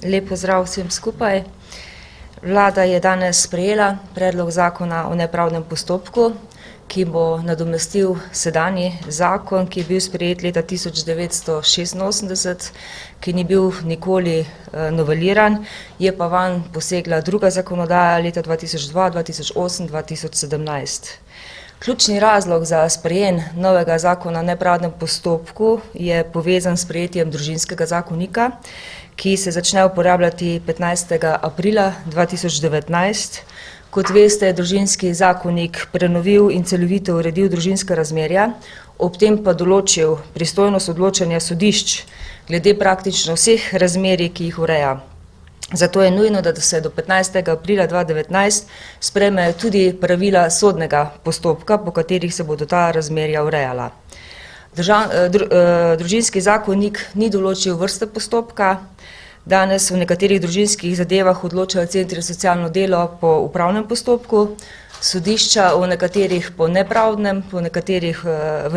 Lep pozdrav vsem skupaj. Vlada je danes sprejela predlog zakona o nepravdnem postopku, ki bo nadomestil sedanji zakon, ki je bil sprejet leta 1986, ki ni bil nikoli noveliran, je pa vanj posegla druga zakonodaja leta 2002, 2008, 2017. Ključni razlog za sprejem novega zakona o nepravdnem postopku je povezan s sprejetjem družinskega zakonika, ki se začne uporabljati 15. aprila 2019. Kot veste, je družinski zakonik prenovil in celovito uredil družinska razmerja, ob tem pa določil pristojnost odločanja sodišč glede praktično vseh razmerij, ki jih ureja. Zato je nujno, da se do 15. aprila 2019 sprejmejo tudi pravila sodnega postopka, po katerih se bodo ta razmerja urejala. Družinski zakonik ni določil vrste postopka. Danes v nekaterih družinskih zadevah odločajo centri za socialno delo po upravnem postopku, sodišča v nekaterih po nepravdnem, v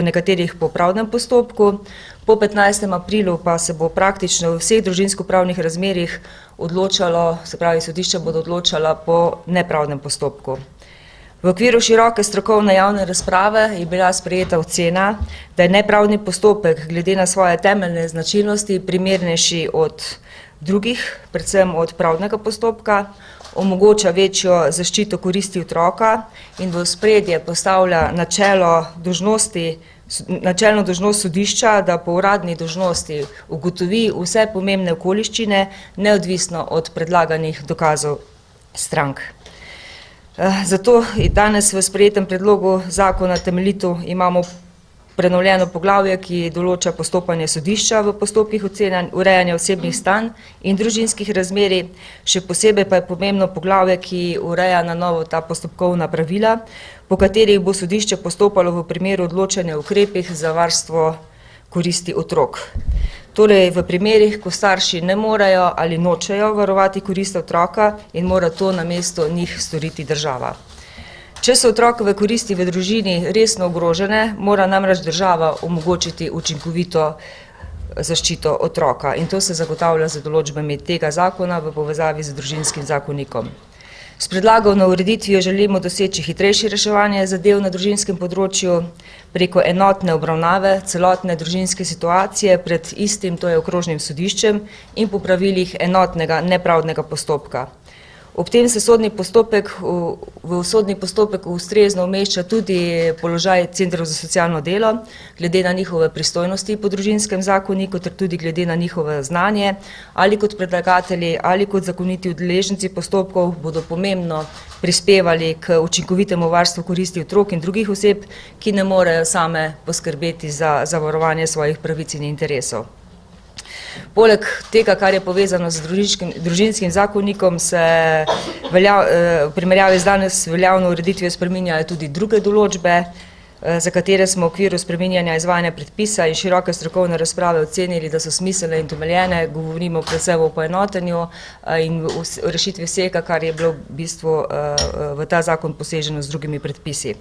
nekaterih po pravdnem postopku. Po 15. aprilu pa se bo praktično v vseh družinsko-pravnih razmerjih odločalo, se pravi sodišča bodo odločala po nepravdnem postopku. V okviru široke strokovne javne razprave je bila sprejeta ocena, da je nepravdni postopek glede na svoje temeljne značilnosti primernejši od drugih, predvsem od pravdnega postopka, omogoča večjo zaščito koristi otroka in v ospredje postavlja načelno dolžnost sodišča, da po uradni dolžnosti ugotovi vse pomembne okoliščine, neodvisno od predlaganih dokazov strank. Zato danes v sprejetem predlogu zakona temeljito imamo prenovljeno poglavje, ki določa postopanje sodišča v postopkih urejanja osebnih stanj in družinskih razmerij, še posebej pa je pomembno poglavje, ki ureja na novo ta postopkovna pravila, po katerih bo sodišče postopalo v primeru odločanja o ukrepih za varstvo koristi otrok. Torej v primerih, ko starši ne morejo ali nočejo varovati koristi otroka in mora to namesto njih storiti država. Če so otrokove koristi v družini resno ogrožene, mora namreč država omogočiti učinkovito zaščito otroka in to se zagotavlja z določbami tega zakona v povezavi z družinskim zakonikom. S predlagano ureditvijo želimo doseči hitrejše reševanje zadev na družinskem področju preko enotne obravnave celotne družinske situacije pred istim, to je okrožnim sodiščem in po pravilih enotnega nepravdnega postopka. Ob tem se v sodni postopek ustrezno umešča tudi položaj centrov za socialno delo, glede na njihove pristojnosti po družinskem zakoniku ter tudi glede na njihovo znanje, ali kot predlagatelji ali kot zakoniti udeleženci postopkov bodo pomembno prispevali k učinkovitemu varstvu koristi otrok in drugih oseb, ki ne morejo same poskrbeti za varovanje svojih pravic in interesov. Poleg tega, kar je povezano z družinskim zakonikom, se v primerjavi z danes veljavno ureditvijo spreminjajo tudi druge določbe, za katere smo v okviru spreminjanja izvajanja predpisa in široke strokovne razprave ocenili, da so smiselne in utemeljene. Govorimo predvsem o poenotenju in o rešitvi vsega, kar je bilo v bistvu v ta zakon poseženo z drugimi predpisi.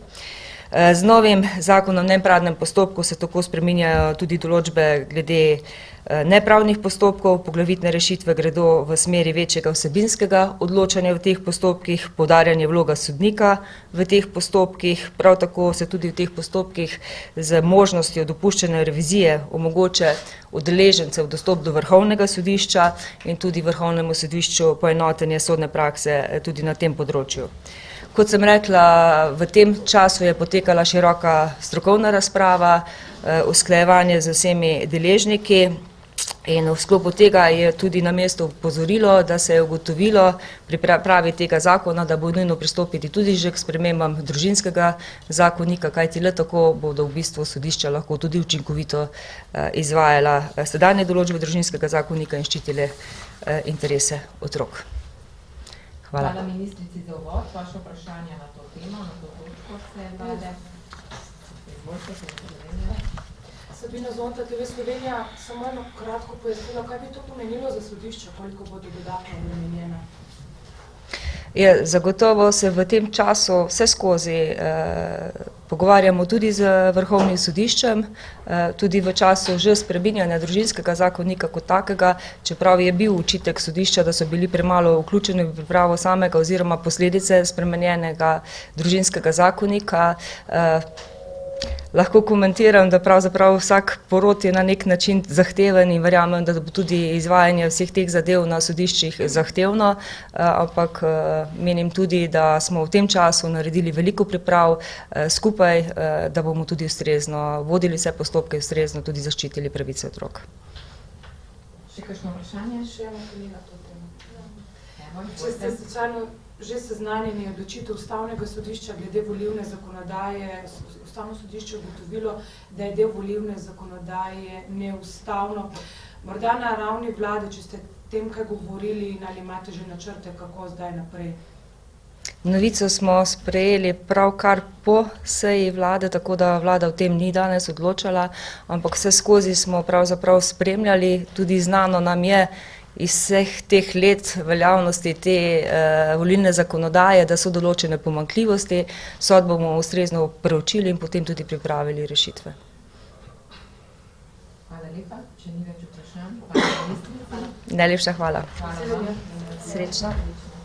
Z novim zakonom o nepravdnem postopku se tako spreminjajo tudi določbe glede nepravdnih postopkov, poglavitne rešitve gredo v smeri večjega vsebinskega odločanja v teh postopkih, poudarjanje vloga sodnika v teh postopkih, prav tako se tudi v teh postopkih z možnostjo dopuščene revizije omogoča udeležencev dostop do vrhovnega sodišča in tudi vrhovnemu sodišču poenotenje sodne prakse tudi na tem področju. Kot sem rekla, v tem času je potekala široka strokovna razprava, usklajevanje z vsemi deležniki in v sklopu tega je tudi na mestu opozorilo, da se je ugotovilo pri pripravi tega zakona, da bo nujno pristopiti tudi že k spremembam družinskega zakonika, kajti le tako bodo v bistvu sodišča lahko tudi učinkovito izvajala sedanje določbe družinskega zakonika in ščitile interese otrok. Hvala. Hvala ministrici za uvod. Vaše vprašanje na to temo, na to točko se vlade. Sabina Zonta, TV Slovenija, samo eno kratko pojasnilo, kaj bi to pomenilo za sodišče, koliko bodo dodatno obremenjena? Zagotovo se v tem času vse skozi pogovarjamo tudi z Vrhovnim sodiščem, tudi v času že spreminjanja družinskega zakonika kot takega, čeprav je bil očitek sodišča, da so bili premalo vključeni v pripravo samega oziroma posledice spremenjenega družinskega zakonika. Lahko komentiram, da pravzaprav vsak porod je na nek način zahteven in verjamem, da bo tudi izvajanje vseh teh zadev na sodiščih zahtevno, ampak menim tudi, da smo v tem času naredili veliko priprav skupaj, da bomo tudi ustrezno vodili vse postopke, ustrezno tudi zaščitili pravice otrok. Še kakšno vprašanje? Še eno tudi na to temo. Evo, Če ste slučajno že seznanjeni odločitev Ustavnega sodišča glede volilne zakonodaje, Ustavno sodišče je ugotovilo, da je del volilne zakonodaje neustavno. Morda na ravni vlade, če ste tem kaj govorili in ali imate že načrte, kako zdaj naprej? Novico smo sprejeli pravkar po seji vlade, tako da vlada o tem ni danes odločala, ampak vse skozi smo pravzaprav spremljali, tudi znano nam je iz vseh teh let veljavnosti te volilne zakonodaje, da so določene pomanjkljivosti, sodbo bomo ustrezno preučili in potem tudi pripravili rešitve. Hvala lepa. Če ni več vprašanj, hvala ministrica. Najlepša hvala. Hvala vam. Srečno.